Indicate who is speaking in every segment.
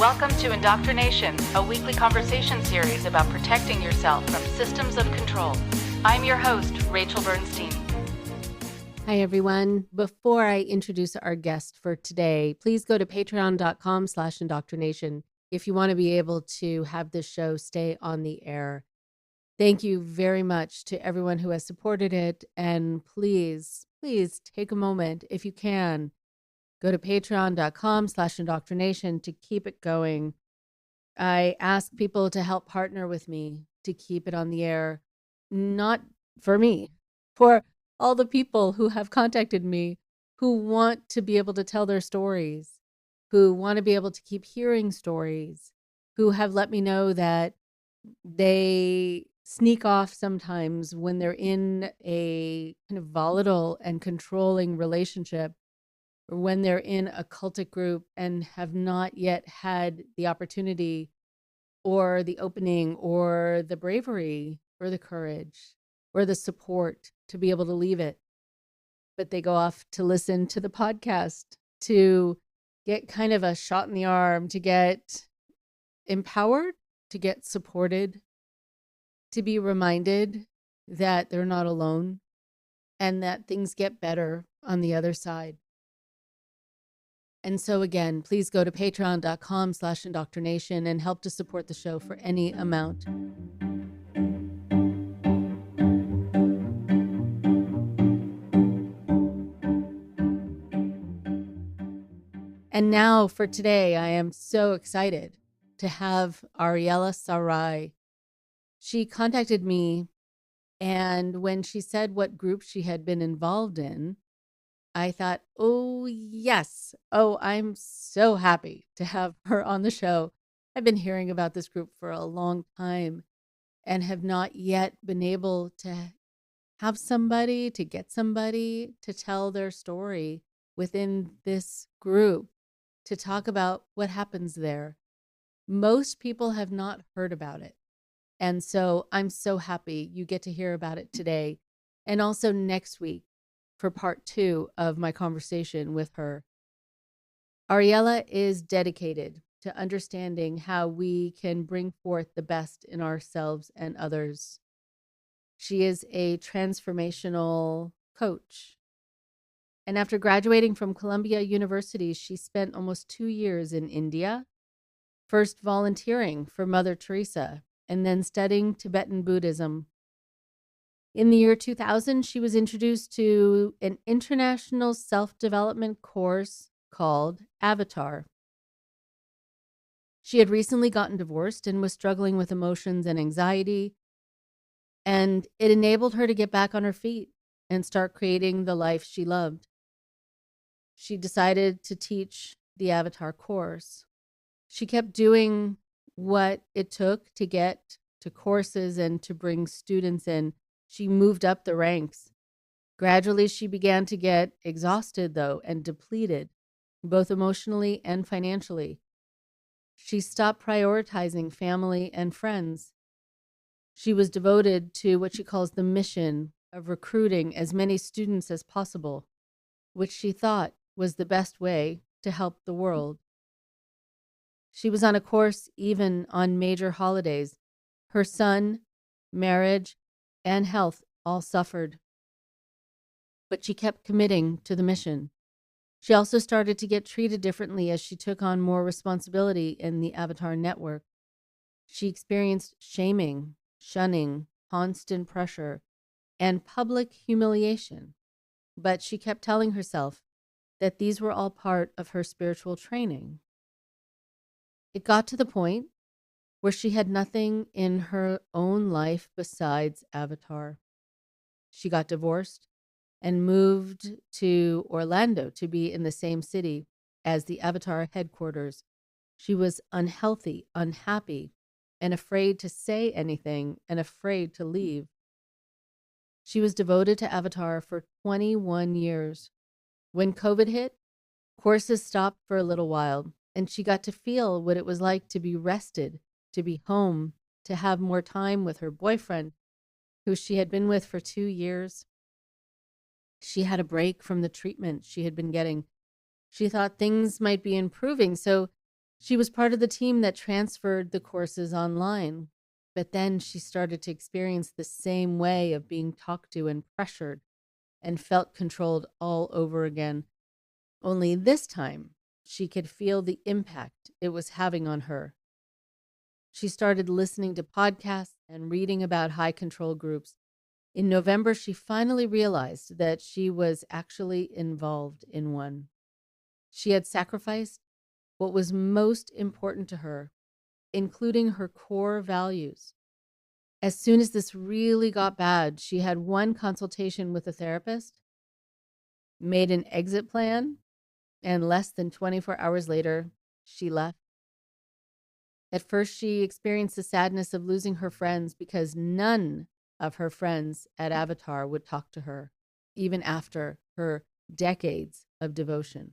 Speaker 1: Welcome to Indoctrination, a weekly conversation series about protecting yourself from systems of control. I'm your host, Rachel Bernstein.
Speaker 2: Hi, everyone. Before I introduce our guest for today, please go to patreon.com/indoctrination if you want to be able to have this show stay on the air. Thank you very much to everyone who has supported it. And please take a moment, if you can, go to patreon.com/indoctrination to keep it going. I ask people to help partner with me to keep it on the air, not for me, for all the people who have contacted me who want to be able to tell their stories, who want to be able to keep hearing stories, who have let me know that they sneak off sometimes when they're in a kind of volatile and controlling relationship, or when they're in a cultic group and have not yet had the opportunity or the opening or the bravery or the courage or the support to be able to leave it. But they go off to listen to the podcast, to get kind of a shot in the arm, to get empowered, to get supported, to be reminded that they're not alone and that things get better on the other side. And so again, please go to patreon.com/indoctrination and help to support the show for any amount. And now for today, I am so excited to have Ariela Sarai. She contacted me, and when she said what group she had been involved in, I thought, oh, yes. Oh, I'm so happy to have her on the show. I've been hearing about this group for a long time and have not yet been able to have somebody, to get somebody to tell their story within this group, to talk about what happens there. Most people have not heard about it. And so I'm so happy you get to hear about it today and also next week for part 2 of my conversation with her. Ariela is dedicated to understanding how we can bring forth the best in ourselves and others. She is a transformational coach. And after graduating from Columbia University, she spent almost 2 years in India, first volunteering for Mother Teresa and then studying Tibetan Buddhism. In the year 2000, she was introduced to an international self-development course called Avatar. She had recently gotten divorced and was struggling with emotions and anxiety, and it enabled her to get back on her feet and start creating the life she loved. She decided to teach the Avatar course. She kept doing what it took to get to courses and to bring students in. She moved up the ranks. Gradually, she began to get exhausted, though, and depleted, both emotionally and financially. She stopped prioritizing family and friends. She was devoted to what she calls the mission of recruiting as many students as possible, which she thought was the best way to help the world. She was on a course even on major holidays. Her son, marriage, and health all suffered. But she kept committing to the mission. She also started to get treated differently as she took on more responsibility in the Avatar network. She experienced shaming, shunning, constant pressure, and public humiliation. But she kept telling herself that these were all part of her spiritual training. It got to the point where she had nothing in her own life besides Avatar. She got divorced and moved to Orlando to be in the same city as the Avatar headquarters. She was unhealthy, unhappy, and afraid to say anything and afraid to leave. She was devoted to Avatar for 21 years. When COVID hit, courses stopped for a little while, and she got to feel what it was like to be rested, to be home, to have more time with her boyfriend, who she had been with for 2 years. She had a break from the treatment she had been getting. She thought things might be improving, so She was part of the team that transferred the courses online, but then she started to experience the same way of being talked to and pressured and felt controlled all over again. Only this time, she could feel the impact it was having on her. She started listening to podcasts and reading about high control groups. In November, she finally realized that she was actually involved in one. She had sacrificed what was most important to her, including her core values. As soon as this really got bad, she had one consultation with a therapist, made an exit plan, and less than 24 hours later, she left. At first, she experienced the sadness of losing her friends because none of her friends at Avatar would talk to her, even after her decades of devotion.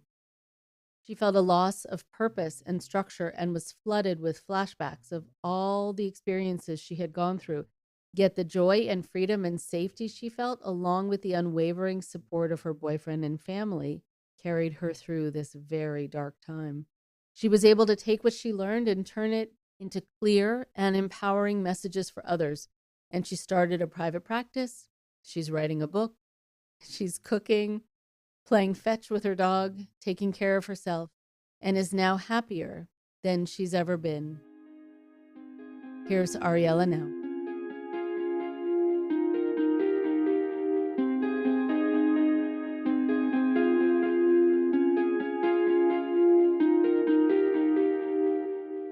Speaker 2: She felt a loss of purpose and structure and was flooded with flashbacks of all the experiences she had gone through. Yet the joy and freedom and safety she felt, along with the unwavering support of her boyfriend and family, carried her through this very dark time. She was able to take what she learned and turn it into clear and empowering messages for others. And she started a private practice. She's writing a book. She's cooking, playing fetch with her dog, taking care of herself, and is now happier than she's ever been. Here's Ariela now.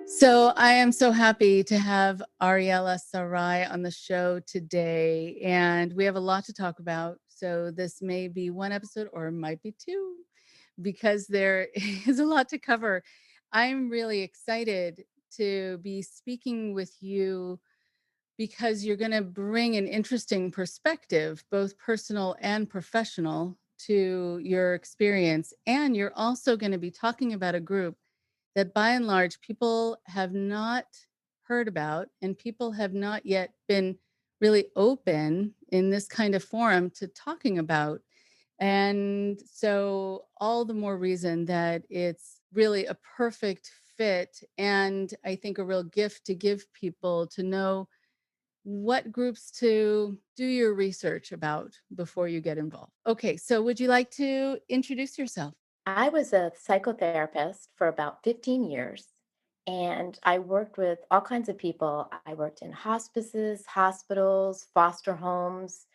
Speaker 2: So I am so happy to have Ariela Sarai on the show today, and we have a lot to talk about. So this may be one episode or it might be two because there is a lot to cover. I'm really excited to be speaking with you because you're going to bring an interesting perspective, both personal and professional, to your experience. And you're also going to be talking about a group that by and large people have not heard about and people have not yet been really open in this kind of forum to talking about. And so all the more reason that it's really a perfect fit and I think a real gift to give people to know what groups to do your research about before you get involved. Okay, so would you like to introduce yourself?
Speaker 3: I was a psychotherapist for about 15 years, and I worked with all kinds of people. I worked in hospices, hospitals, foster homes.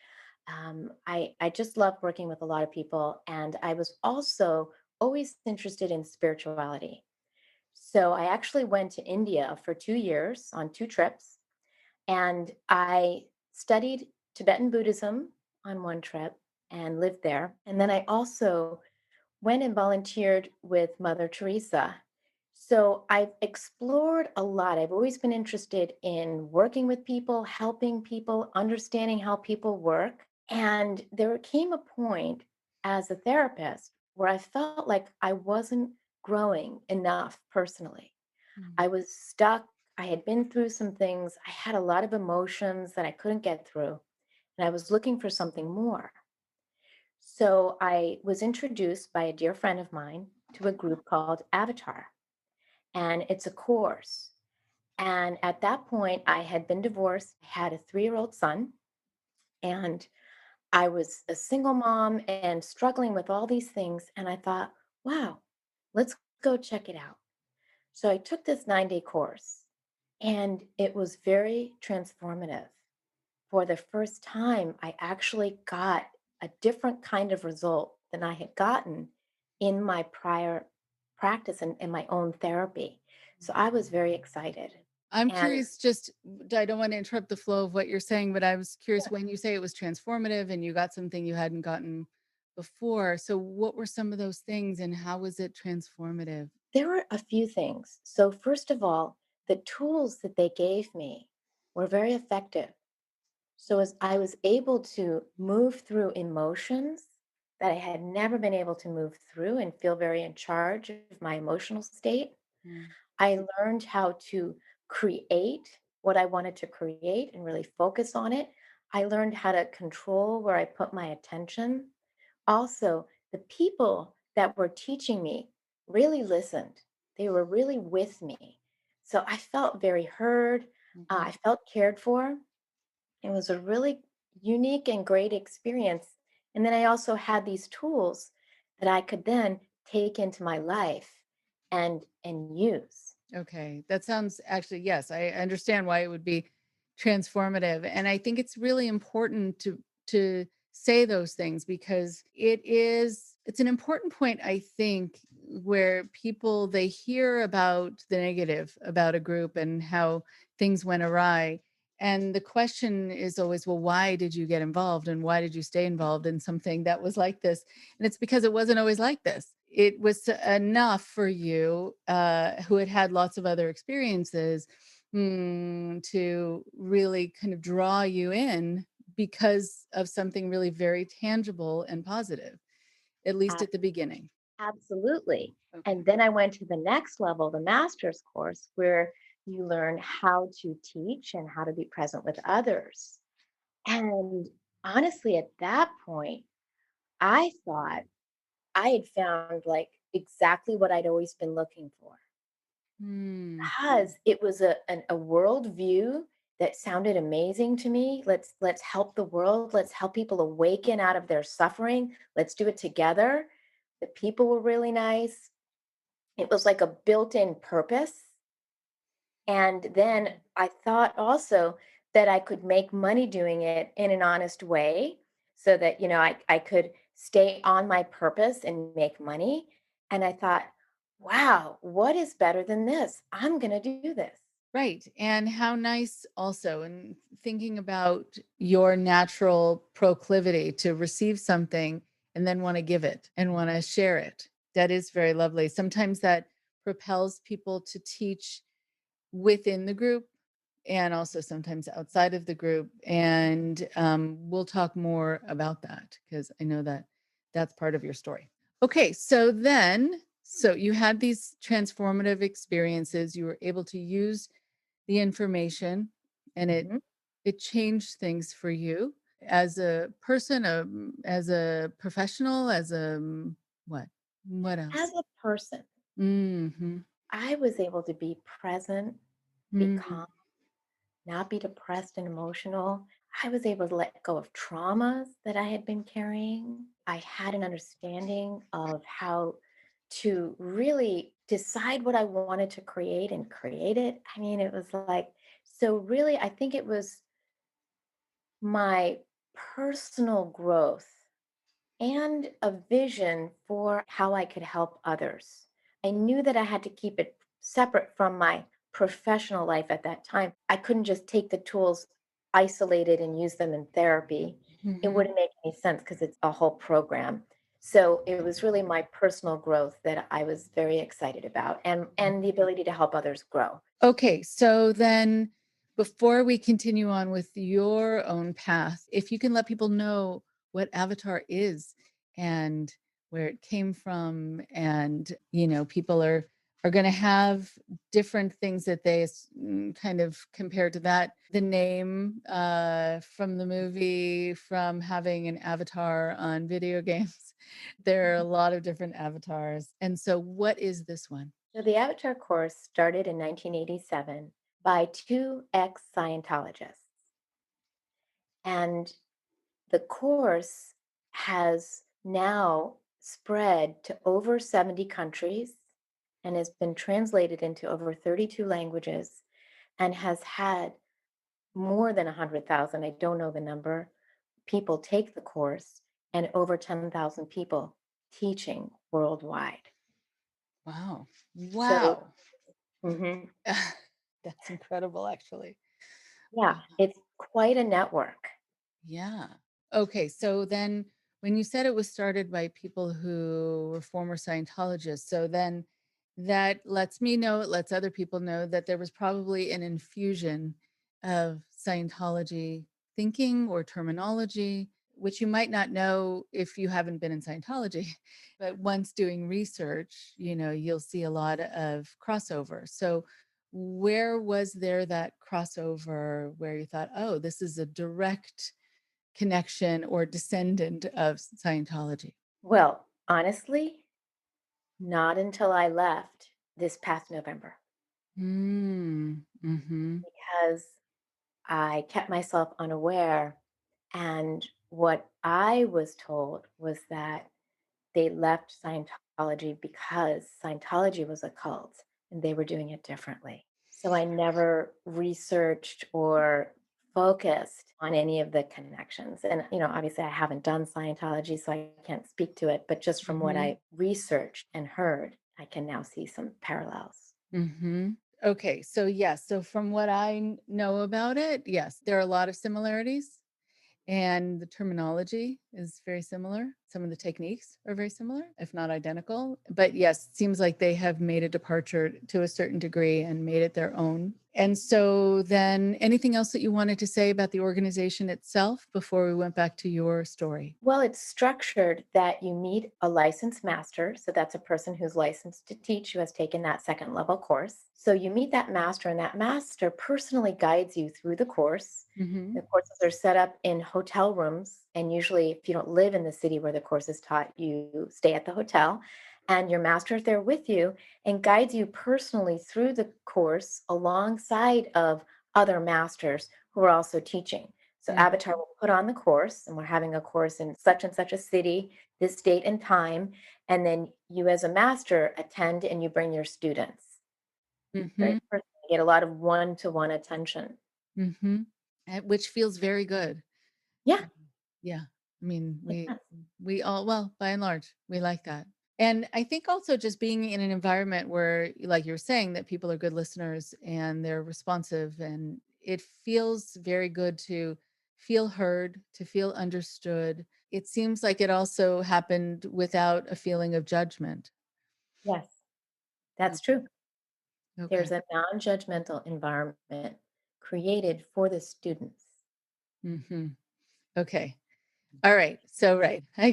Speaker 3: I just loved working with a lot of people, and I was also always interested in spirituality. So I actually went to India for 2 years on two trips, and I studied Tibetan Buddhism on one trip and lived there. And then I also went and volunteered with Mother Teresa. So I've explored a lot. I've always been interested in working with people, helping people, understanding how people work. And there came a point as a therapist where I felt like I wasn't growing enough personally.
Speaker 2: Mm.
Speaker 3: I was stuck. I had been through some things. I had a lot of emotions that I couldn't get through. And I was looking for something more. So I was introduced by a dear friend of mine to a group called Avatar, and it's a course. And at that point, I had been divorced, I had a 3-year-old son, and I was a single mom and struggling with all these things. And I thought, wow, let's go check it out. So I took this 9-day course, and it was very transformative. For the first time, I actually got a different kind of result than I had gotten in my prior practice and in my own therapy. So I was very excited.
Speaker 2: I'm
Speaker 3: And
Speaker 2: curious, just I don't want to interrupt the flow of what you're saying, but I was curious
Speaker 3: yeah,
Speaker 2: when you say it was transformative and you got something you hadn't gotten before. So, what were some of those things and how was it transformative?
Speaker 3: there were a few things. So, first of all, the tools that they gave me were very effective. So, as I was able to move through emotions that I had never been able to move through and feel very in charge of my emotional state,
Speaker 2: Mm.
Speaker 3: I learned how to create what I wanted to create and really focus on it. I learned how to control where I put my attention. Also, the people that were teaching me really listened. They were really with me. So I felt very heard.
Speaker 2: Mhm.
Speaker 3: I felt cared for. It was a really unique and great experience. And then I also had these tools that I could then take into my life and use.
Speaker 2: Okay, that sounds actually, yes, I understand why it would be transformative. And I think it's really important to say those things because it's an important point, I think, where people they hear about the negative about a group and how things went awry. And the question is always, well, why did you get involved and why did you stay involved in something that was like this? And it's because it wasn't always like this. It was enough for you, who had had lots of other experiences, to really kind of draw you in because of something really very tangible and positive, at least
Speaker 3: Ab-
Speaker 2: at the beginning.
Speaker 3: Absolutely.
Speaker 2: Okay.
Speaker 3: And then I went to the next level, the master's course, where you learn how to teach and how to be present with others. And honestly, at that point, I thought I had found like exactly what I'd always been looking for
Speaker 2: Hmm.
Speaker 3: because it was a worldview that sounded amazing to me. Let's help the world. Let's help people awaken out of their suffering. Let's do it together. The people were really nice. It was like a built-in purpose. And then I thought also that I could make money doing it in an honest way so that, I could stay on my purpose and make money. And I thought, wow, what is better than this? I'm going to do this.
Speaker 2: Right. And how nice also, and thinking about your natural proclivity to receive something and then want to give it and want to share it. That is very lovely. Sometimes that propels people to teach within the group and also sometimes outside of the group. And we'll talk more about that because I know that that's part of your story. Okay, so you had these transformative experiences. You were able to use the information and it
Speaker 3: Mhm.
Speaker 2: it changed things for you as a person, as a professional, as a what? What
Speaker 3: As
Speaker 2: else?
Speaker 3: a person,
Speaker 2: Mhm.
Speaker 3: I was able to be present, be
Speaker 2: Mm.
Speaker 3: calm, not be depressed and emotional. I was able to let go of traumas that I had been carrying. I had an understanding of how to really decide what I wanted to create and create it. I mean, it was like, so really, I think it was my personal growth and a vision for how I could help others. I knew that I had to keep it separate from my professional life at that time. I couldn't just take the tools isolated and use them in therapy. It
Speaker 2: Mhm.
Speaker 3: wouldn't make any sense because it's a whole program. So it was really my personal growth that I was very excited about and the ability to help others grow.
Speaker 2: Okay, so then before we continue on with your own path, if you can let people know what Avatar is and where it came from, and people are going to have different things that they kind of compare to that. The name from the movie, from having an avatar on video games, there are a lot of different avatars. And so, what is this one?
Speaker 3: So the Avatar course started in 1987 by two ex-Scientologists. And the course has now spread to over 70 countries and has been translated into over 32 languages and has had more than 100,000, I don't know the number, people take the course and over 10,000 people teaching worldwide.
Speaker 2: Wow.
Speaker 3: So,
Speaker 2: Wow.
Speaker 3: mhm,
Speaker 2: That's incredible, actually.
Speaker 3: yeah,
Speaker 2: Wow.
Speaker 3: it's quite a network.
Speaker 2: Yeah. Okay. So then when you said it was started by people who were former Scientologists, so then that lets me know, it lets other people know that there was probably an infusion of Scientology thinking or terminology, which you might not know if you haven't been in Scientology. But once doing research, you'll see a lot of crossover. So where was there that crossover where you thought, oh, this is a direct connection or descendant of Scientology?
Speaker 3: Well, honestly, not until I left. this past November
Speaker 2: Mm. Mhm.
Speaker 3: because I kept myself unaware. And what I was told was that they left Scientology because Scientology was a cult and they were doing it differently. So I never researched or focused on any of the connections. And, obviously I haven't done Scientology, so I can't speak to it. But just from what
Speaker 2: Mhm.
Speaker 3: I researched and heard, I can now see some parallels.
Speaker 2: Mhm. Okay, so yes, so from what know about it, yes, there are a lot of similarities. And the terminology is very similar. Some of the techniques are very similar, if not identical. But yes, it seems like they have made a departure to a certain degree and made it their own. And so, then anything else that you wanted to say about the organization itself before we went back to your story?
Speaker 3: Well, it's structured that you meet a licensed master. So that's a person who's licensed to teach, who has taken that second level course. So you meet that master, and that master personally guides you through the course.
Speaker 2: Hmm.
Speaker 3: The courses are set up in hotel rooms. And usually, if you don't live in the city where the course is taught, you stay at the hotel. And your master is there with you and guides you personally through the course alongside of other masters who are also teaching. So Avatar will put on the course, and we're having a course in such and such a city, this date and time. And then you, as a master, attend and you bring your students. Very
Speaker 2: Hmm.
Speaker 3: personal. You get a lot of one to one attention.
Speaker 2: Hmm. Which feels very good.
Speaker 3: Yeah,
Speaker 2: Yeah. I mean,
Speaker 3: it does.
Speaker 2: we all, well, by and large, we like that. And I think also just being in an environment where, like you were saying, that people are good listeners and they're responsive, and it feels very good to feel heard, to feel understood. It seems like it also happened without a feeling of judgment.
Speaker 3: Yes,
Speaker 2: Mm.
Speaker 3: that's true.
Speaker 2: Okay.
Speaker 3: There's a non judgmental environment created for the students.
Speaker 2: Hmm. Okay. All right. So right. I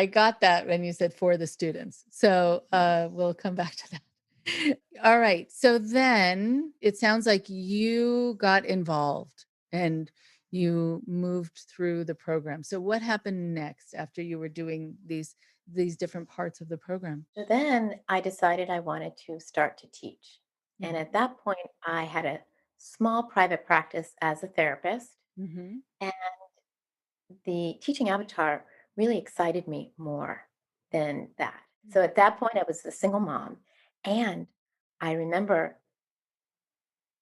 Speaker 2: got that when you said for the students. So we'll come back to that. All right. So then it sounds like you got involved and you moved through the program. So what happened next after you were doing these different parts of the program?
Speaker 3: So then I decided I wanted to start to teach. And at
Speaker 2: Hmm.
Speaker 3: that point, I had a small private practice as a therapist.
Speaker 2: Hmm.
Speaker 3: And the teaching avatar really excited me more than that. So at that point, I was a single mom. And I remember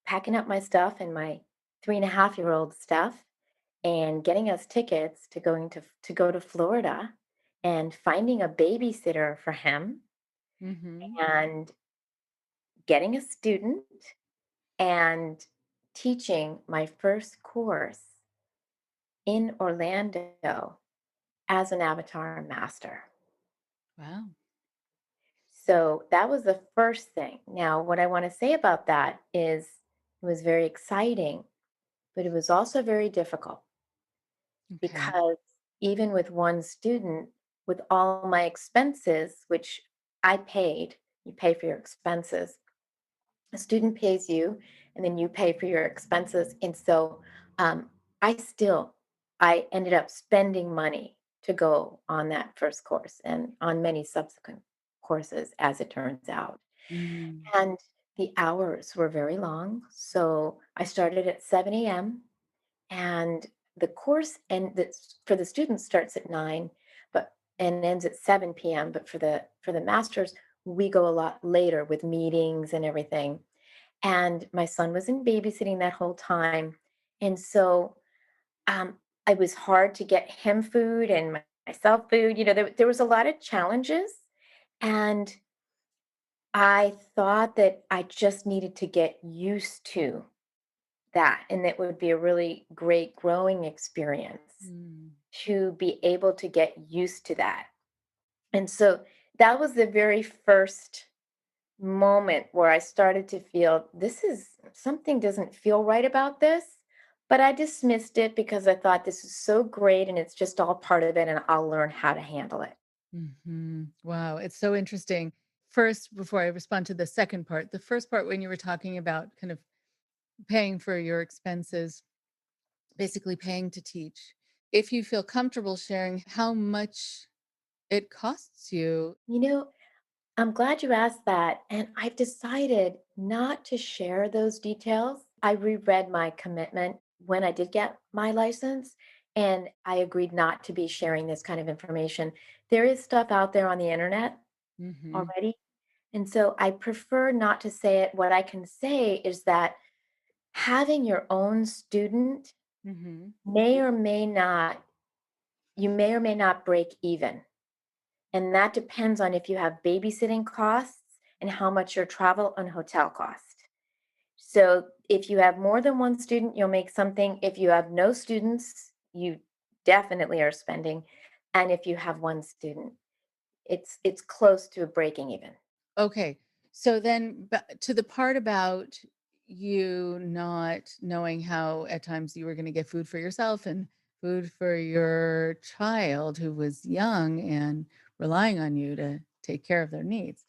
Speaker 3: packing up my stuff and my 3.5-year-old stuff and getting us tickets to go to Florida and finding a babysitter for him
Speaker 2: Hmm.
Speaker 3: and getting a student and teaching my first course in Orlando as an avatar master.
Speaker 2: Wow.
Speaker 3: So that was the first thing. Now, what I want to say about that is it was very exciting, but it was also very difficult
Speaker 2: Okay.
Speaker 3: because even with one student, with all my expenses, which I paid, you pay for your expenses. A student pays you, and then you pay for your expenses. And so um, I still, I ended up spending money to go on that first course and on many subsequent courses, as it turns out.
Speaker 2: Mm-hmm.
Speaker 3: And the hours were very long. So I started at 7 a.m. and the course and that's for the students starts at 9 but and ends at 7 p.m. But for the masters, we go a lot later with meetings and everything. And my son was in babysitting that whole time. And so um, it was hard to get him food and myself food. There was a lot of challenges. And I thought that I just needed to get used to that. And it would be a really great growing experience to be able to get used to that. And so that was the very first moment where I started to feel this is something doesn't feel right about this. But I dismissed it because I thought this is so great and it's just all part of it and I'll learn how to handle it.
Speaker 2: Wow, it's so interesting. First, before I respond to the second part, the first part when you were talking about kind of paying for your expenses, basically paying to teach. If you feel comfortable sharing how much it costs you.
Speaker 3: You know, I'm glad you asked that. And I've decided not to share those details. I reread my commitment when I did get my license, and I agreed not to be sharing this kind of information. There is stuff out there on the internet
Speaker 2: Mm-hmm.
Speaker 3: already. And so I prefer not to say it. What I can say is that having your own student
Speaker 2: Mm-hmm.
Speaker 3: may or may not, you may or may not break even. And that depends on if you have babysitting costs and how much your travel and hotel cost. So if you have more than one student, you'll make something. If you have no students, you definitely are spending. And if you have one student, it's close to breaking even.
Speaker 2: Okay. So then to the part about you not knowing how at times you were going to get food for yourself and food for your child who was young and relying on you to take care of their needs.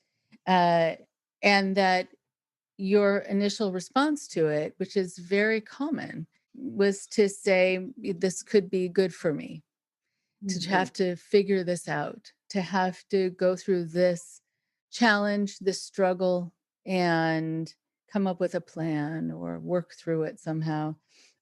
Speaker 2: Uh, and that your initial response to it, which is very common, was to say, this could be good for me, to
Speaker 3: Mhm.
Speaker 2: have to figure this out, to have to go through this challenge, this struggle, and come up with a plan or work through it somehow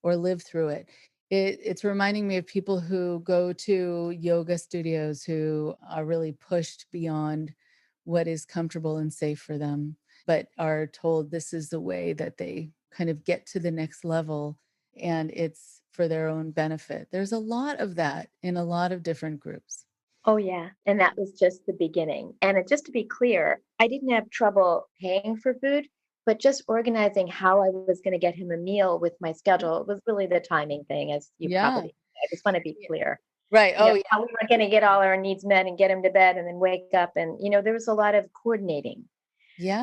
Speaker 2: or live through it. It's reminding me of people who go to yoga studios who are really pushed beyond what is comfortable and safe for them, but are told this is the way that they kind of get to the next level and it's for their own benefit. There's a lot of that in a lot of different groups.
Speaker 3: Oh, yeah. And that was just the beginning. And just to be clear, I didn't have trouble paying for food, but just organizing how I was going to get him a meal with my schedule was really the timing thing, as you
Speaker 2: Yeah.
Speaker 3: probably, I just want to be
Speaker 2: Yeah.
Speaker 3: clear.
Speaker 2: Right.
Speaker 3: You know,
Speaker 2: Oh, yeah.
Speaker 3: how we were going to get all our needs met and get him to bed and then wake up. And, there was a lot of coordinating.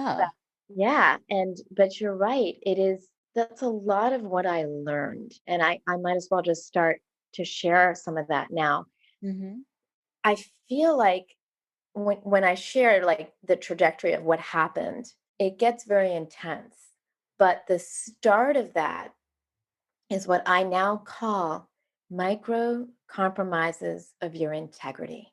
Speaker 3: But
Speaker 2: Yeah.
Speaker 3: yeah. But you're right. That's a lot of what I learned. And I might as well just start to share some of that now.
Speaker 2: Hmm.
Speaker 3: I feel like when I share like the trajectory of what happened, it gets very intense. But the start of that is what I now call micro compromises of your integrity.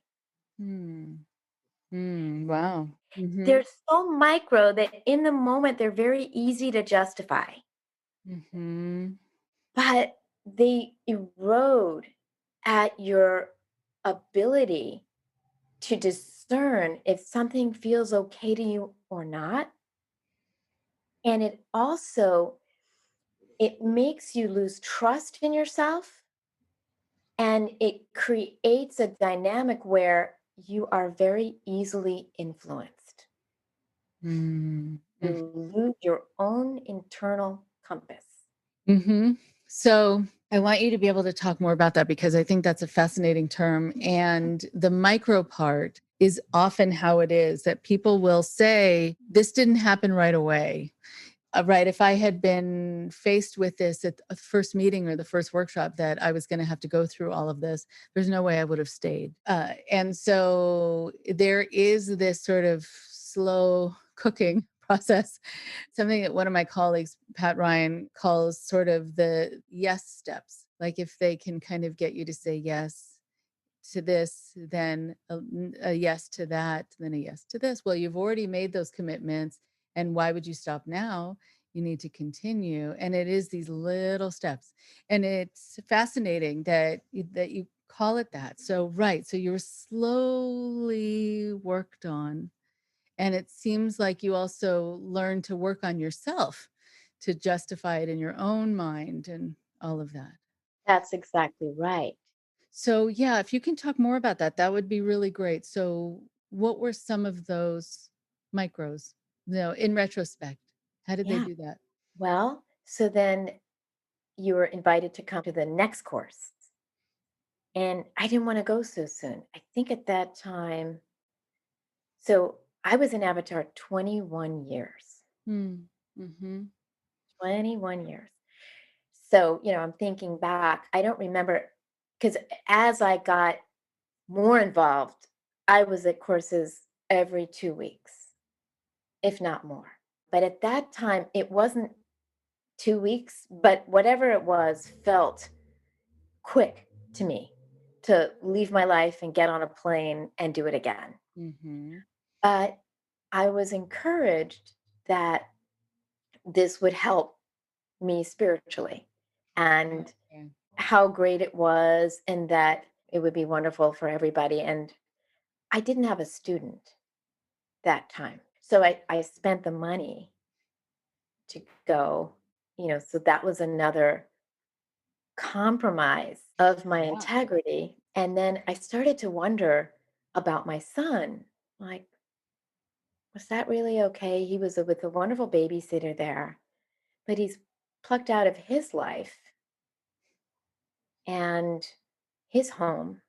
Speaker 2: Hmm. Wow. Hmm.
Speaker 3: They're so micro that in the moment they're very easy to justify,
Speaker 2: Hmm.
Speaker 3: but they erode at your ability to discern if something feels okay to you or not. And it makes you lose trust in yourself, and it creates a dynamic where you are very easily influenced.
Speaker 2: Hmm.
Speaker 3: You lose your own internal compass.
Speaker 2: Hmm. So I want you to be able to talk more about that because I think that's a fascinating term. And the micro part is often how it is that people will say, this didn't happen right away. Right. If I had been faced with this at the first meeting or the first workshop that I was going to have to go through all of this, there's no way I would have stayed. And so there is this sort of slow cooking process, something that one of my colleagues, Pat Ryan, calls sort of the yes steps. Like if they can kind of get you to say yes to this, then a yes to that, then a yes to this. Well, you've already made those commitments. And why would you stop now? You need to continue. And it is these little steps. And it's fascinating that you call it that. So, right. So you're slowly worked on. And it seems like you also learn to work on yourself to justify it in your own mind and all of that.
Speaker 3: That's exactly right.
Speaker 2: So, yeah, if you can talk more about that, that would be really great. So, what were some of those micros, in retrospect? How did they
Speaker 3: Yeah.
Speaker 2: do that?
Speaker 3: Well, so then you were invited to come to the next course. And I didn't want to go so soon. I think at that time, so I was in Avatar 21 years.
Speaker 2: Mm, mhm,
Speaker 3: 21 years. So, I'm thinking back, I don't remember because as I got more involved, I was at courses every 2 weeks, if not more. But at that time, it wasn't 2 weeks, but whatever it was felt quick to me to leave my life and get on a plane and do it again.
Speaker 2: mhm,
Speaker 3: But I was encouraged that this would help me spiritually and
Speaker 2: Okay.
Speaker 3: how great it was and that it would be wonderful for everybody. And I didn't have a student that time. So I spent the money to go, so that was another compromise of my
Speaker 2: Yeah.
Speaker 3: integrity. And then I started to wonder about my son. Like, was that really okay? He was with a wonderful babysitter there, but he's plucked out of his life and his home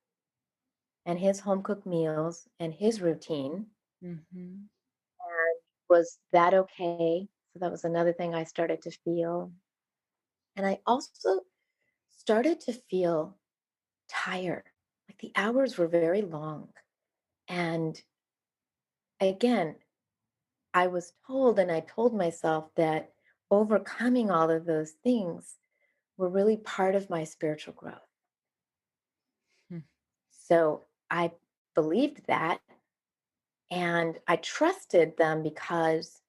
Speaker 3: and his home cooked meals and his routine.
Speaker 2: Hmm.
Speaker 3: And was that okay? So that was another thing I started to feel. And I also started to feel tired. Like the hours were very long. And again, I was told, and I told myself that overcoming all of those things were really part of my spiritual growth. So I believed that and I trusted them because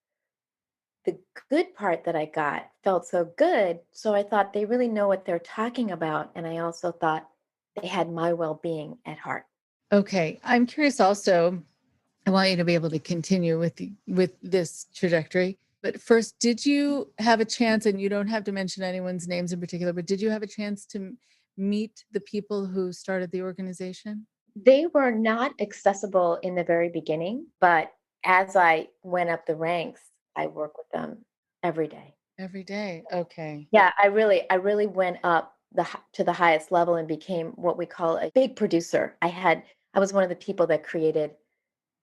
Speaker 3: the good part that I got felt so good. So I thought they really know what they're talking about. And I also thought they had my well being at heart.
Speaker 2: Okay. I'm curious also. I want you to be able to continue with this trajectory. But first, did you have a chance, and you don't have to mention anyone's names in particular, but did you have a chance to meet the people who started the organization?
Speaker 3: They were not accessible in the very beginning, but as I went up the ranks, I work with them every day.
Speaker 2: Every day. Okay.
Speaker 3: Yeah, I really went up to the highest level and became what we call a big producer. I was one of the people that created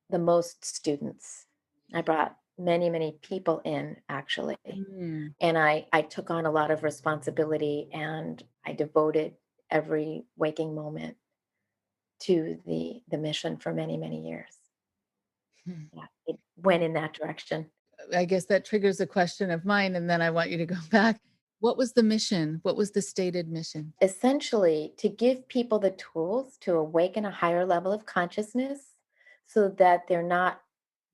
Speaker 3: the most students. I brought many, many people in actually.
Speaker 2: Mm.
Speaker 3: And I took on a lot of responsibility and I devoted every waking moment to the mission for many, many years.
Speaker 2: Hmm.
Speaker 3: Yeah, it went in that direction.
Speaker 2: I guess that triggers a question of mine, and then I want you to go back. What was the mission? What was the stated mission?
Speaker 3: Essentially, to give people the tools to awaken a higher level of consciousness so that they're not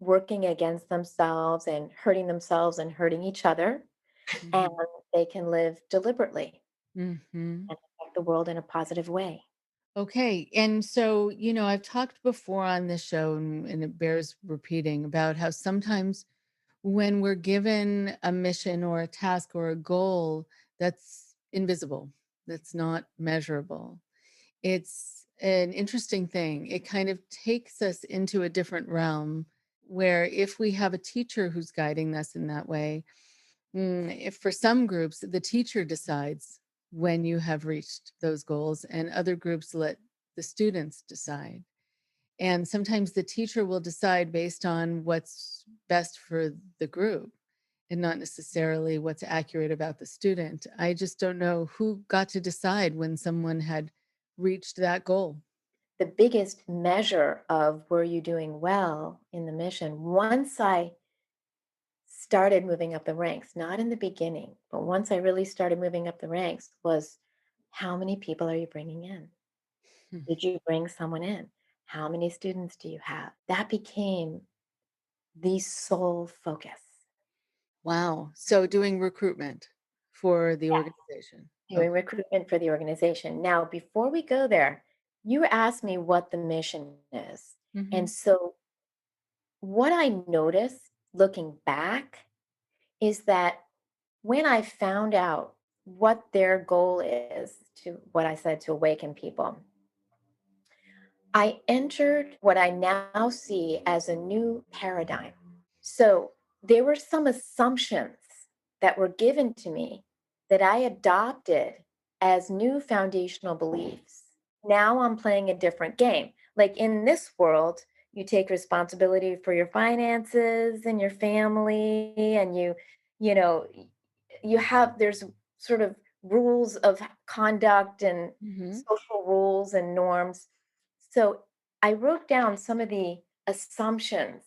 Speaker 3: working against themselves and hurting each other, and
Speaker 2: Mhm.
Speaker 3: they can live deliberately
Speaker 2: Mhm.
Speaker 3: and affect the world in a positive way.
Speaker 2: Okay. And so, I've talked before on this show, and it bears repeating about how sometimes when we're given a mission or a task or a goal that's invisible, that's not measurable, it's an interesting thing. It kind of takes us into a different realm where if we have a teacher who's guiding us in that way, if for some groups, the teacher decides when you have reached those goals, and other groups let the students decide. And sometimes the teacher will decide based on what's best for the group and not necessarily what's accurate about the student. I just don't know who got to decide when someone had reached that goal.
Speaker 3: The biggest measure of were you doing well in the mission, once I started moving up the ranks, not in the beginning, but once I really started moving up the ranks, was how many people are you bringing in?
Speaker 2: Hmm.
Speaker 3: Did you bring someone in? How many students do you have? That became the sole focus.
Speaker 2: Wow. So doing recruitment for the
Speaker 3: Yeah.
Speaker 2: organization.
Speaker 3: Doing
Speaker 2: Okay.
Speaker 3: recruitment for the organization. Now, before we go there, you asked me what the mission is. And
Speaker 2: Hmm.
Speaker 3: so, what I noticed looking back is that when I found out what their goal is to what I said to awaken people, I entered what I now see as a new paradigm. So there were some assumptions that were given to me that I adopted as new foundational beliefs. Now I'm playing a different game. Like in this world, you take responsibility for your finances and your family, and you know, you have, there's sort of rules of conduct and
Speaker 2: Hmm.
Speaker 3: social rules and norms. So I wrote down some of the assumptions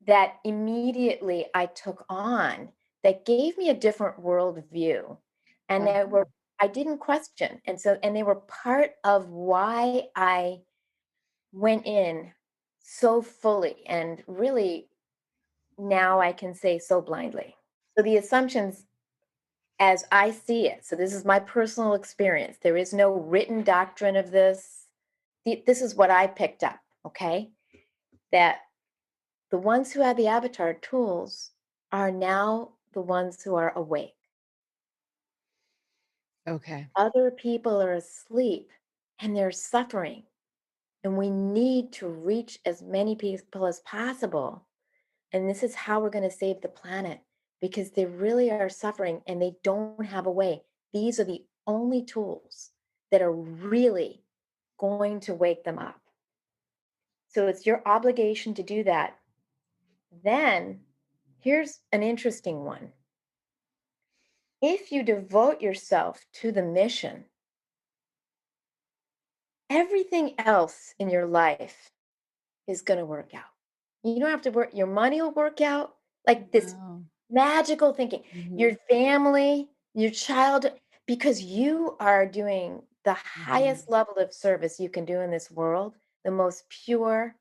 Speaker 3: that immediately I took on that gave me a different worldview. And they were, I didn't question. And they were part of why I went in so fully and really now I can say so blindly. So the assumptions as I see it, so this is my personal experience. There is no written doctrine of this. This is what I picked up, okay? That the ones who have the avatar tools are now the ones who are awake.
Speaker 2: Okay.
Speaker 3: Other people are asleep and they're suffering. And we need to reach as many people as possible. And this is how we're going to save the planet because they really are suffering and they don't have a way. These are the only tools that are really going to wake them up. So it's your obligation to do that. Then here's an interesting one. If you devote yourself to the mission, everything else in your life is going to work out. You don't have to work, your money will work out. Like this
Speaker 2: Wow.
Speaker 3: magical thinking, your
Speaker 2: Mhm.
Speaker 3: family, your child, because you are doing the
Speaker 2: Mhm.
Speaker 3: highest level of service you can do in this world, the most pure,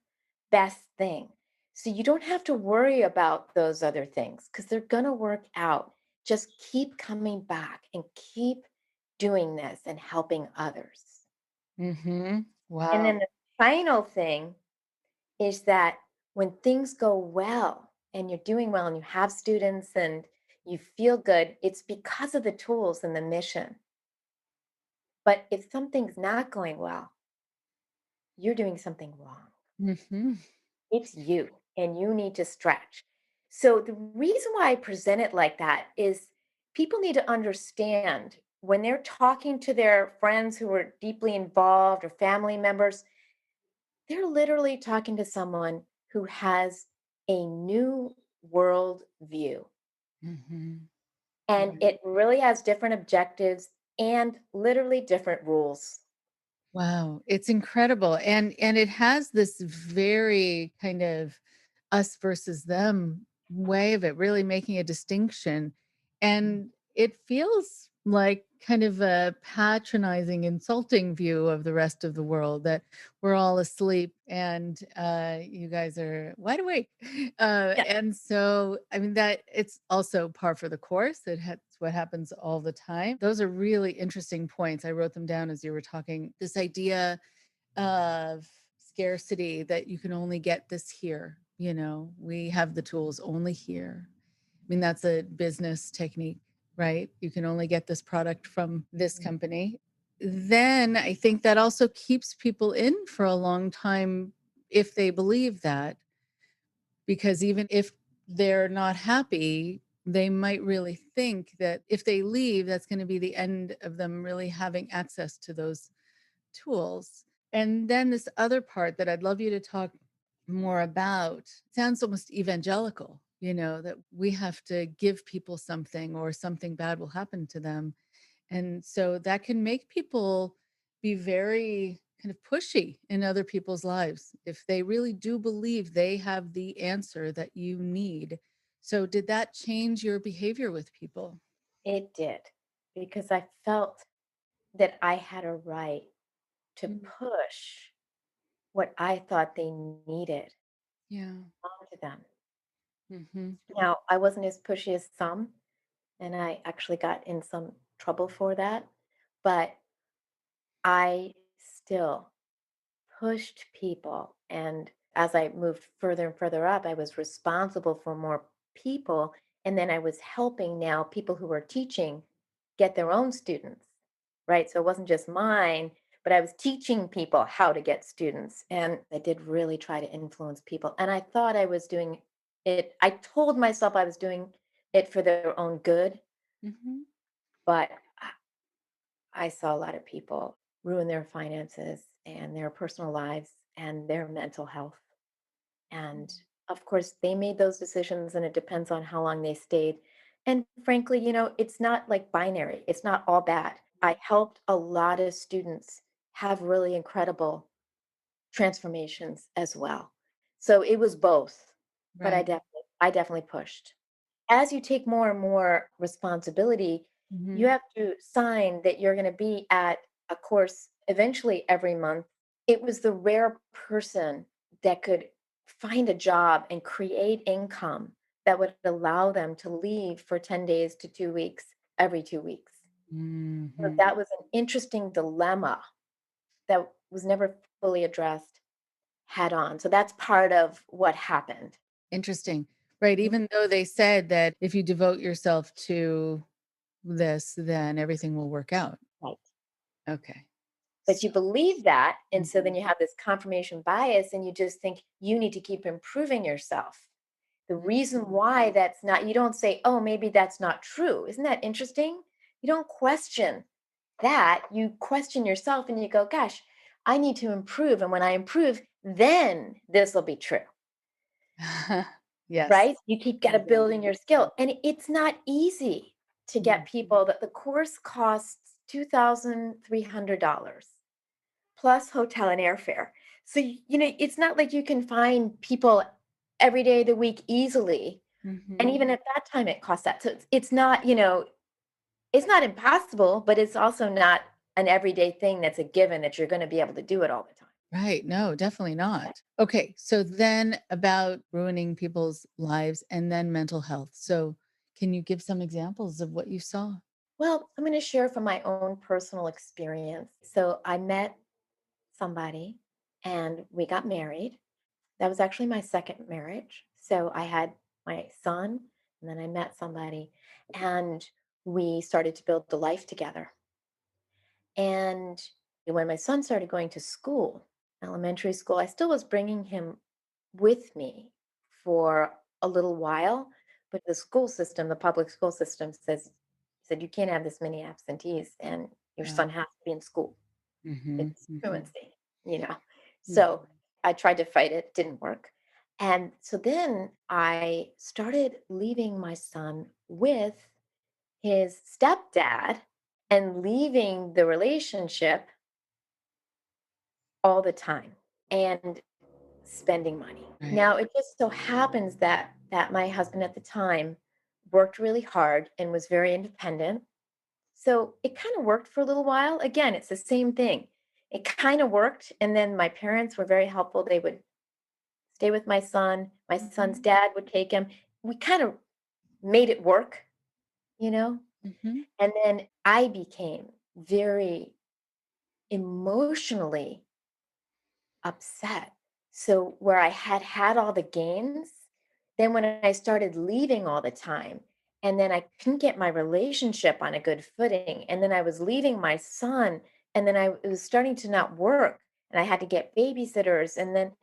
Speaker 3: best thing. So you don't have to worry about those other things because they're going to work out. Just keep coming back and keep doing this and helping others.
Speaker 2: Mhm.
Speaker 3: And then
Speaker 2: Wow.
Speaker 3: the final thing is that when things go well and you're doing well and you have students and you feel good, it's because of the tools and the mission. But if something's not going well, you're doing something wrong.
Speaker 2: Mhm.
Speaker 3: It's you and you need to stretch. So the reason why I present it like that is people need to understand when they're talking to their friends who are deeply involved or family members, they're literally talking to someone who has a new world view.
Speaker 2: Mhm.
Speaker 3: And
Speaker 2: Right.
Speaker 3: it really has different objectives and literally different rules.
Speaker 2: Wow, it's incredible, and it has this very kind of us versus them way of it, really making a distinction, and it feels like kind of a patronizing, insulting view of the rest of the world that we're all asleep and, you guys are wide awake,
Speaker 3: Yeah.
Speaker 2: and so, I mean, that it's also par for the course, it's what happens all the time. Those are really interesting points, I wrote them down as you were talking. This idea of scarcity, that you can only get this here, we have the tools only here. I mean, that's a business technique, right? You can only get this product from this
Speaker 3: Mm.
Speaker 2: company. Then I think that also keeps people in for a long time if they believe that, because even if they're not happy, they might really think that if they leave, that's going to be the end of them really having access to those tools. And then this other part that I'd love you to talk more about sounds almost evangelical, that we have to give people something or something bad will happen to them. And so that can make people be very kind of pushy in other people's lives if they really do believe they have the answer that you need. So, did that change your behavior with people?
Speaker 3: It did because I felt that I had a right to
Speaker 2: Mm.
Speaker 3: push what I thought they needed
Speaker 2: Yeah.
Speaker 3: onto them.
Speaker 2: Hmm.
Speaker 3: Now, I wasn't as pushy as some, and I actually got in some trouble for that, but I still pushed people. And as I moved further and further up, I was responsible for more people. And then I was helping now people who were teaching get their own students, right? So it wasn't just mine, but I was teaching people how to get students. And I did really try to influence people. And I thought I was doing it, I told myself I was doing it for their own good,
Speaker 2: Hmm.
Speaker 3: but I saw a lot of people ruin their finances and their personal lives and their mental health. And of course, they made those decisions, and it depends on how long they stayed. And frankly, it's not like binary, it's not all bad. I helped a lot of students have really incredible transformations as well. So it was both, but I
Speaker 2: Right.
Speaker 3: definitely pushed. As you take more and more responsibility, you
Speaker 2: Hmm.
Speaker 3: have to sign that you're going to be at a course eventually every month. It was the rare person that could find a job and create income that would allow them to leave for 10 days to 2 weeks every 2 weeks. So
Speaker 2: Hmm.
Speaker 3: that was an interesting dilemma that was never fully addressed head on. So that's part of what happened.
Speaker 2: Interesting. Right.
Speaker 3: Mhm.
Speaker 2: Even though they said that if you devote yourself to this, then everything will work out.
Speaker 3: Right.
Speaker 2: Okay.
Speaker 3: But
Speaker 2: So,
Speaker 3: you believe that, and so
Speaker 2: mhm.
Speaker 3: then you have this confirmation bias, and you just think you need to keep improving yourself. The reason why that's not, you don't say, "Oh, maybe that's not true." Isn't that interesting? You don't question that. You question yourself and you go, "Gosh, I need to improve. And when I improve, then this will be true."
Speaker 2: Yes.
Speaker 3: Right? You keep gotta building your skill. And it's not easy to get
Speaker 2: Mhm.
Speaker 3: people that the course costs $2,300 plus hotel and airfare. So, it's not like you can find people every day of the week easily. And
Speaker 2: Mhm.
Speaker 3: even at that time, it costs that. So it's not, it's not impossible, but it's also not an everyday thing that's a given that you're gonna be able to do it all the time.
Speaker 2: Right. No, definitely not. Okay. So then about ruining people's lives and then mental health. So can you give some examples of what you saw?
Speaker 3: Well, I'm gonna share from my own personal experience. So I met somebody and we got married. That was actually my second marriage. So I had my son, and then I met somebody, and we started to build a life together. And when my son started going to school, elementary school, I still was bringing him with me for a little while. But the school system, the public school system said you can't have this many absentees, and your
Speaker 2: Oh.
Speaker 3: son has to be in school.
Speaker 2: Mhm.
Speaker 3: It's
Speaker 2: Mhm.
Speaker 3: truancy, you know?
Speaker 2: Yeah.
Speaker 3: So, I tried to fight it, didn't work. And so then I started leaving my son with his stepdad and leaving the relationship all the time and spending money.
Speaker 2: Right.
Speaker 3: Now, it just so happens that my husband at the time worked really hard and was very independent. So it kind of worked for a little while. Again, it's the same thing. It kind of worked. And then my parents were very helpful. They would stay with my son. My son's dad would take him. We kind of made it work, you know?
Speaker 2: Mhm.
Speaker 3: And then I became very emotionally upset. So where I had had all the gains, then when I started leaving all the time, and then I couldn't get my relationship on a good footing, and then I was leaving my son, and then it was starting to not work, and I had to get babysitters, and then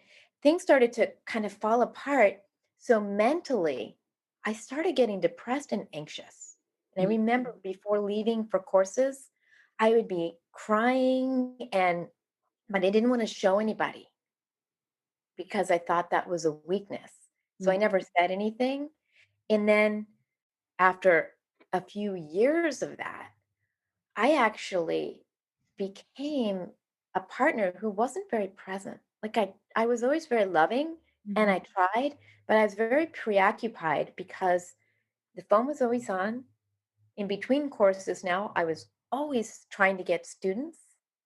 Speaker 3: things started to kind of fall apart. So mentally, I started getting depressed and anxious. And I
Speaker 2: Mm.
Speaker 3: remember before leaving for courses, I would be crying and but I didn't want to show anybody because I thought that was a weakness. So I
Speaker 2: Mm.
Speaker 3: never said anything. And then after a few years of that, I actually became a partner who wasn't very present. Like I was always very loving and
Speaker 2: Mhm.
Speaker 3: I tried, but I was very preoccupied because the phone was always on. In between courses now, I was always trying to get students.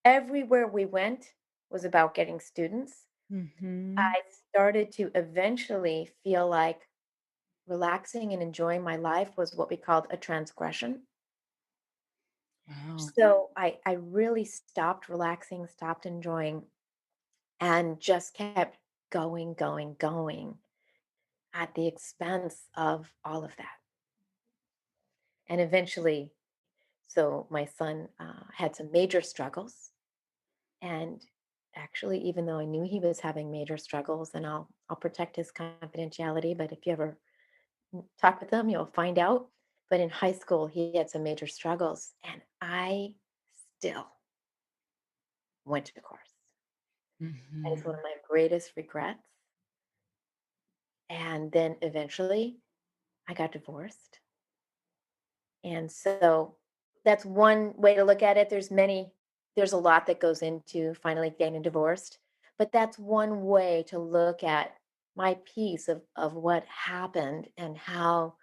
Speaker 3: Everywhere we went was about getting students.
Speaker 2: Mhm.
Speaker 3: I started to eventually feel like relaxing and enjoying my life was what we called a transgression.
Speaker 2: Wow.
Speaker 3: So I really stopped relaxing, stopped enjoying, and just kept going, going, going at the expense of all of that. And eventually, so my son had some major struggles. And actually, even though I knew he was having major struggles, and I'll protect his confidentiality, but if you ever talk with him, you'll find out. But in high school, he had some major struggles, and I still went to the course. That is one
Speaker 2: Mhm.
Speaker 3: of my greatest regrets. And then eventually, I got divorced. And so that's one way to look at it. There's a lot that goes into finally getting divorced, but that's one way to look at my piece of what happened and how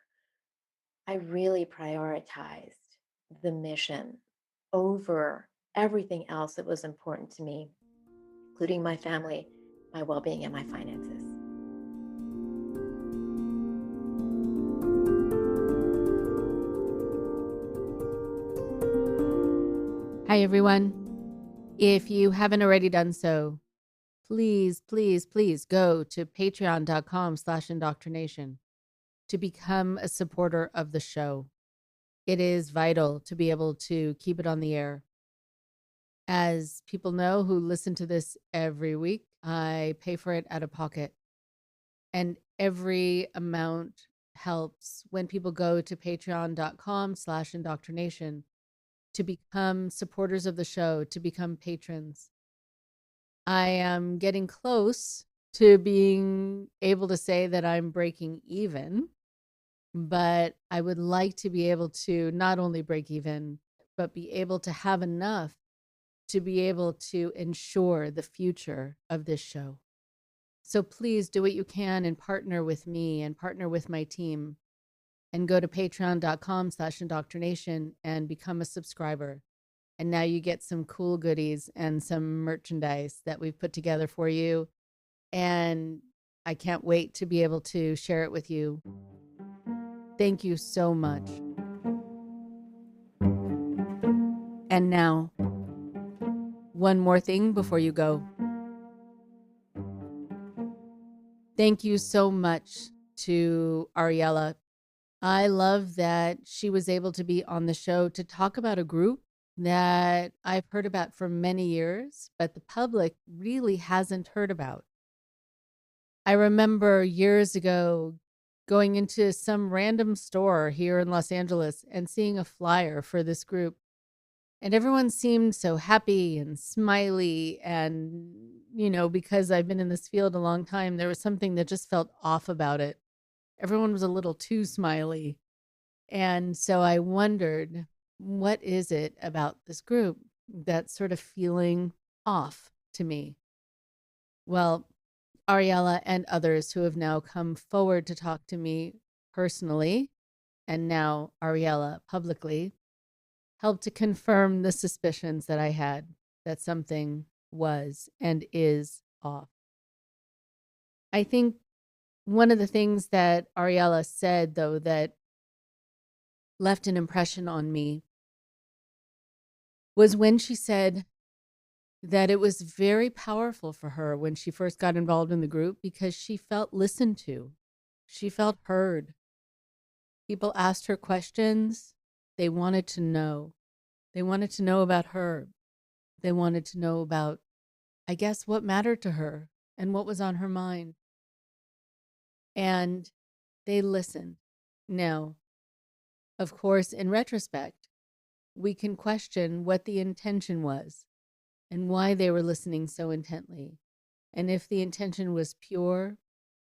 Speaker 3: I really prioritized the mission over everything else that was important to me, including my family, my well being, and my finances.
Speaker 2: Hi, everyone. If you haven't already done so, please, please, please go to patreon.com/indoctrination to become a supporter of the show. It is vital to be able to keep it on the air. As people know who listen to this every week, I pay for it out of pocket. And every amount helps when people go to patreon.com/indoctrination to become supporters of the show, to become patrons. I am getting close to being able to say that I'm breaking even, but I would like to be able to not only break even, but be able to have enough to be able to ensure the future of this show. So please do what you can and partner with me and partner with my team and go to patreon.com/indoctrination and become a subscriber. And now you get some cool goodies and some merchandise that we've put together for you. And I can't wait to be able to share it with you. Thank you so much. And now, one more thing before you go. Thank you so much to Ariela. I love that she was able to be on the show to talk about a group that I've heard about for many years, but the public really hasn't heard about. I remember years ago going into some random store here in Los Angeles and seeing a flyer for this group. And everyone seemed so happy and smiley. And, because I've been in this field a long time, there was something that just felt off about it. Everyone was a little too smiley. And so I wondered, what is it about this group that's sort of feeling off to me? Well, Ariela and others who have now come forward to talk to me personally, and now Ariela publicly, helped to confirm the suspicions that I had that something was and is off. I think one of the things that Ariela said, though, that left an impression on me was when she said that it was very powerful for her when she first got involved in the group because she felt listened to. She felt heard. People asked her questions. They wanted to know. They wanted to know about her. They wanted to know about, I guess, what mattered to her and what was on her mind. And they listened. Now, of course, in retrospect, we can question what the intention was and why they were listening so intently, and if the intention was pure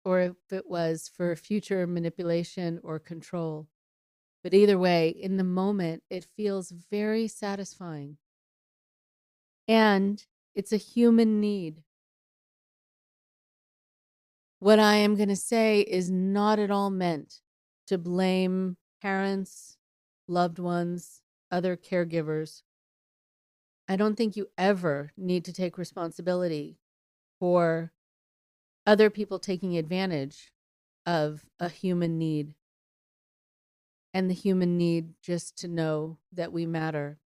Speaker 2: or if it was for future manipulation or control. But either way, in the moment, it feels very satisfying. And it's a human need. What I am going to say is not at all meant to blame parents, loved ones, other caregivers. I don't think you ever need to take responsibility for other people taking advantage of a human need and the human need just to know that we matter.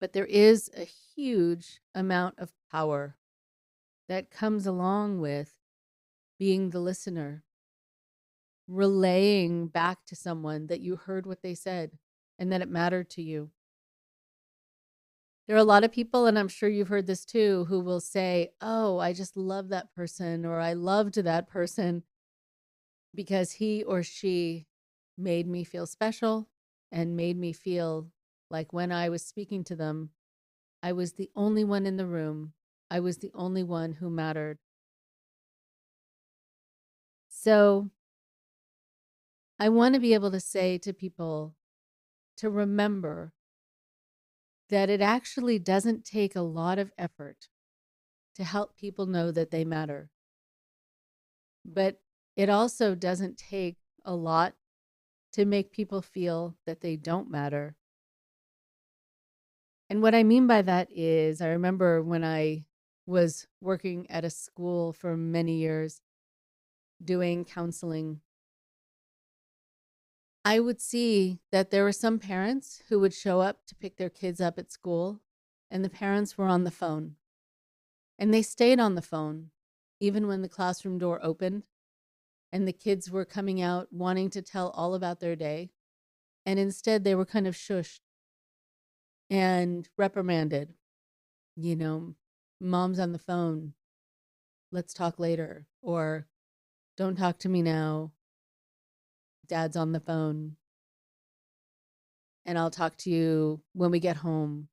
Speaker 2: But there is a huge amount of power that comes along with being the listener, relaying back to someone that you heard what they said and that it mattered to you. There are a lot of people, and I'm sure you've heard this too, who will say, oh, I just love that person, or I loved that person because he or she made me feel special and made me feel like when I was speaking to them, I was the only one in the room. I was the only one who mattered. So I want to be able to say to people to remember that it actually doesn't take a lot of effort to help people know that they matter. But it also doesn't take a lot to make people feel that they don't matter. And what I mean by that is, I remember when I was working at a school for many years doing counseling, I would see that there were some parents who would show up to pick their kids up at school, and the parents were on the phone. And they stayed on the phone, even when the classroom door opened and the kids were coming out wanting to tell all about their day. And instead, they were kind of shushed and reprimanded. You know, mom's on the phone. Let's talk later. Or don't talk to me now. Dad's on the phone. And I'll talk to you when we get home.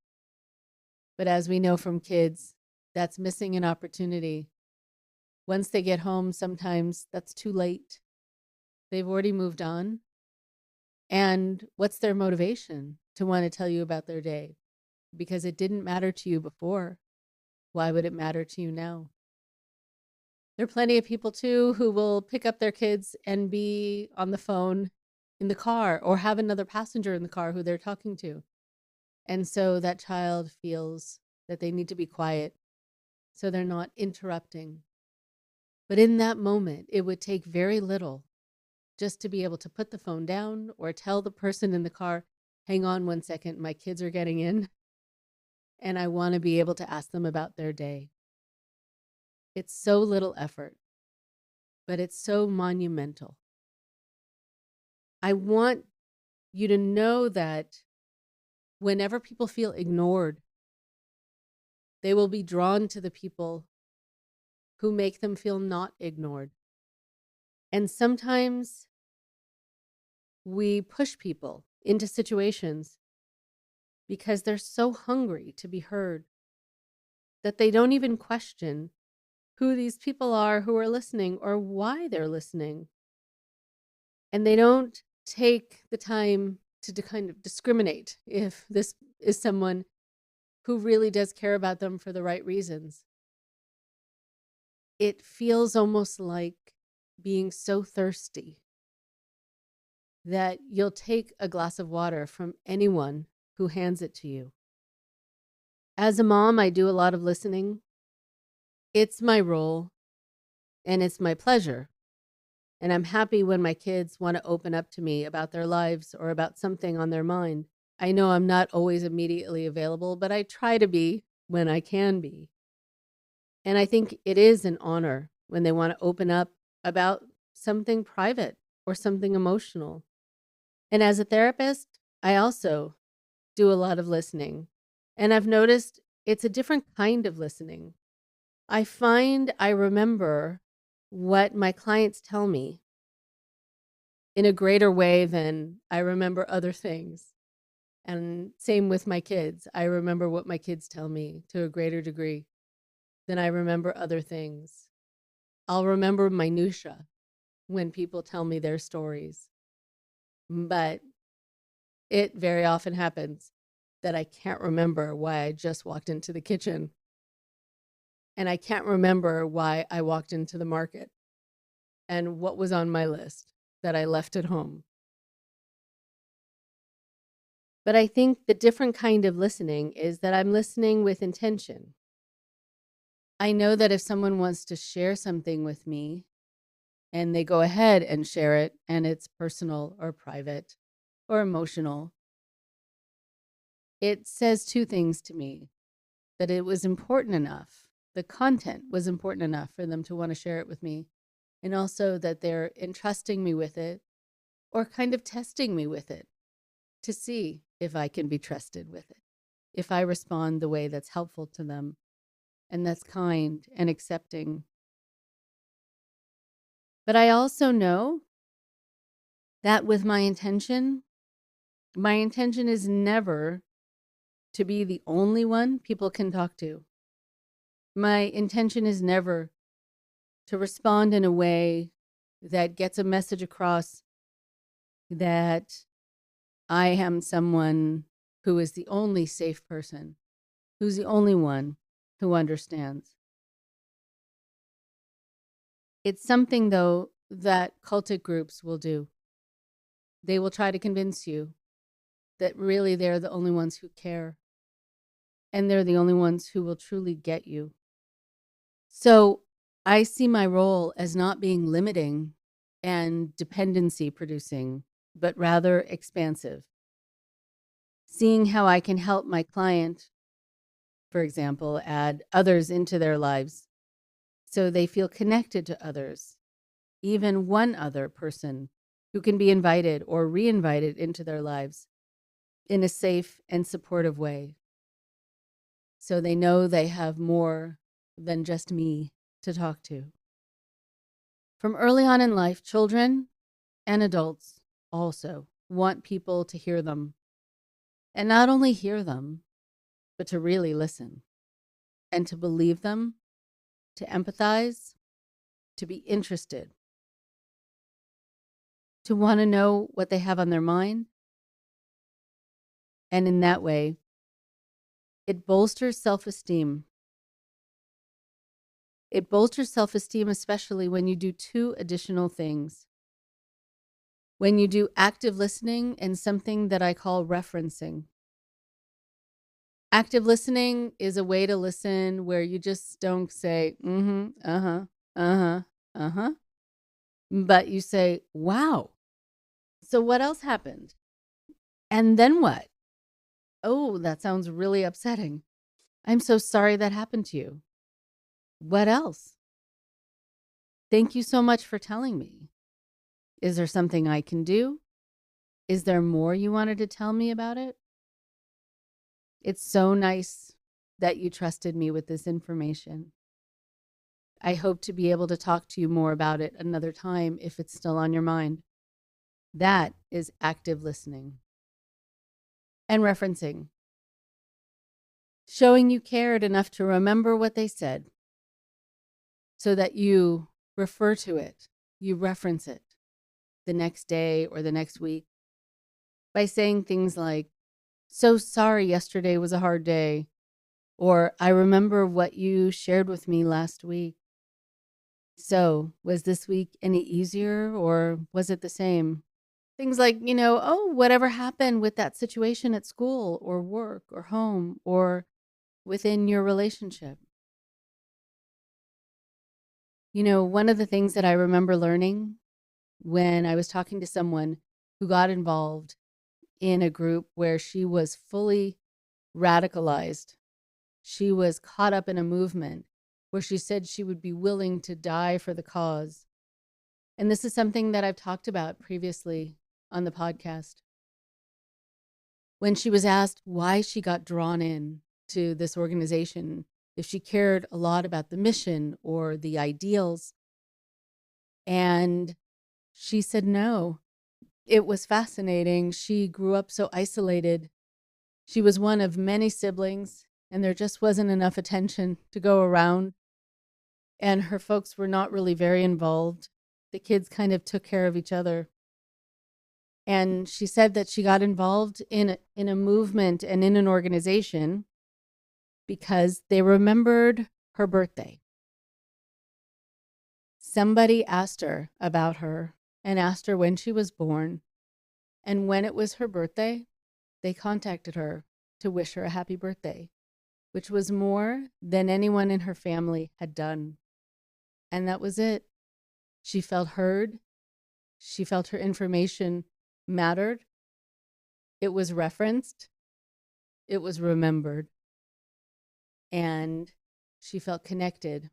Speaker 2: But as we know from kids, that's missing an opportunity. Once they get home, sometimes that's too late. They've already moved on. And what's their motivation to want to tell you about their day? Because it didn't matter to you before. Why would it matter to you now? There are plenty of people, too, who will pick up their kids and be on the phone in the car or have another passenger in the car who they're talking to. And so that child feels that they need to be quiet so they're not interrupting. But in that moment, it would take very little just to be able to put the phone down or tell the person in the car, hang on 1 second, my kids are getting in, and I want to be able to ask them about their day. It's so little effort, but it's so monumental. I want you to know that whenever people feel ignored, they will be drawn to the people who make them feel not ignored. And sometimes we push people into situations because they're so hungry to be heard that they don't even question who these people are who are listening or why they're listening. And they don't take the time to kind of discriminate if this is someone who really does care about them for the right reasons. It feels almost like being so thirsty that you'll take a glass of water from anyone who hands it to you. As a mom, I do a lot of listening. It's my role and it's my pleasure. And I'm happy when my kids want to open up to me about their lives or about something on their mind. I know I'm not always immediately available, but I try to be when I can be. And I think it is an honor when they want to open up about something private or something emotional. And as a therapist, I also do a lot of listening. And I've noticed it's a different kind of listening. I find I remember what my clients tell me in a greater way than I remember other things. And same with my kids. I remember what my kids tell me to a greater degree than I remember other things. I'll remember minutia when people tell me their stories. But it very often happens that I can't remember why I just walked into the kitchen. And I can't remember why I walked into the market and what was on my list that I left at home. But I think the different kind of listening is that I'm listening with intention. I know that if someone wants to share something with me and they go ahead and share it and it's personal or private or emotional, it says two things to me: that it was important enough, the content was important enough for them to want to share it with me, and also that they're entrusting me with it or kind of testing me with it to see if I can be trusted with it, if I respond the way that's helpful to them and that's kind and accepting. But I also know that with my intention is never to be the only one people can talk to. My intention is never to respond in a way that gets a message across that I am someone who is the only safe person, who's the only one who understands. It's something, though, that cultic groups will do. They will try to convince you that really they're the only ones who care, and they're the only ones who will truly get you. So I see my role as not being limiting and dependency producing. but rather expansive. Seeing how I can help my client, for example, add others into their lives so they feel connected to others, even one other person who can be invited or re-invited into their lives in a safe and supportive way. So they know they have more than just me to talk to. From early on in life, children and adults also want people to hear them. And not only hear them, but to really listen and to believe them, to empathize, to be interested, to want to know what they have on their mind. And in that way, it bolsters self-esteem. It bolsters self-esteem, especially when you do two additional things. When you do active listening and something that I call referencing. Active listening is a way to listen where you just don't say, but you say, wow. So what else happened? And then what? Oh, that sounds really upsetting. I'm so sorry that happened to you. What else? Thank you so much for telling me. Is there something I can do? Is there more you wanted to tell me about it? It's so nice that you trusted me with this information. I hope to be able to talk to you more about it another time if it's still on your mind. That is active listening. And referencing. Showing you cared enough to remember what they said so that you refer to it, you reference it the next day or the next week by saying things like, so sorry yesterday was a hard day, or I remember what you shared with me last week. So was this week any easier or was it the same? Things like, oh, whatever happened with that situation at school or work or home or within your relationship. One of the things that I remember learning when I was talking to someone who got involved in a group where she was fully radicalized, she was caught up in a movement where she said she would be willing to die for the cause. And this is something that I've talked about previously on the podcast. When she was asked why she got drawn in to this organization, if she cared a lot about the mission or the ideals, and she said no. It was fascinating. She grew up so isolated. She was one of many siblings, and there just wasn't enough attention to go around. And her folks were not really very involved. The kids kind of took care of each other. And she said that she got involved in a movement and in an organization because they remembered her birthday. Somebody asked her about her and asked her when she was born. And when it was her birthday, they contacted her to wish her a happy birthday, which was more than anyone in her family had done. And that was it. She felt heard. She felt her information mattered. It was referenced. It was remembered. And she felt connected.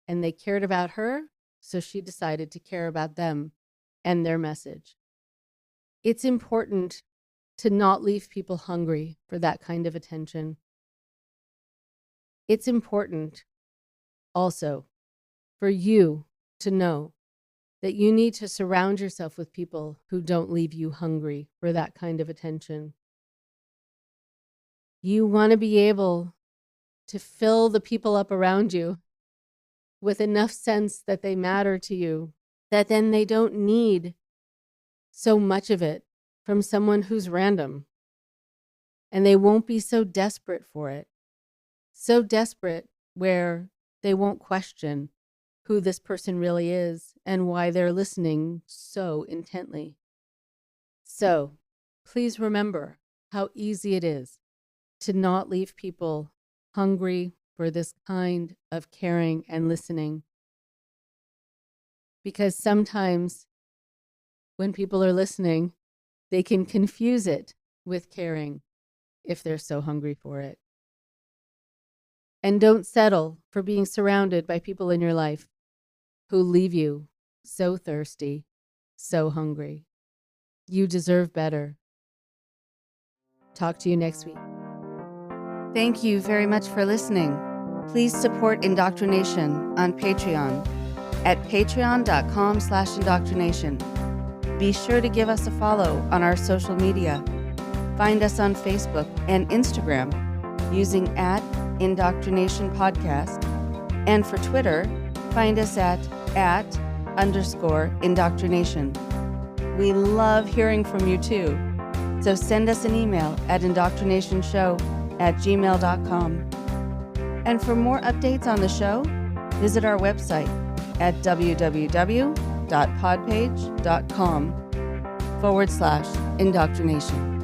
Speaker 2: And they cared about her, so she decided to care about them and their message. It's important to not leave people hungry for that kind of attention. It's important also for you to know that you need to surround yourself with people who don't leave you hungry for that kind of attention. You want to be able to fill the people up around you with enough sense that they matter to you, that then they don't need so much of it from someone who's random. And they won't be so desperate for it. So desperate where they won't question who this person really is and why they're listening so intently. So please remember how easy it is to not leave people hungry for this kind of caring and listening. Because sometimes when people are listening, they can confuse it with caring if they're so hungry for it. And don't settle for being surrounded by people in your life who leave you so thirsty, so hungry. You deserve better. Talk to you next week. Thank you very much for listening. Please support Indoctrination on Patreon at patreon.com/indoctrination. Be sure to give us a follow on our social media. Find us on Facebook and Instagram using @Indoctrination Podcast. And for Twitter, find us at @_indoctrination. We love hearing from you too. So send us an email at indoctrinationshow@gmail.com. And for more updates on the show, visit our website at www.podpage.com/indoctrination.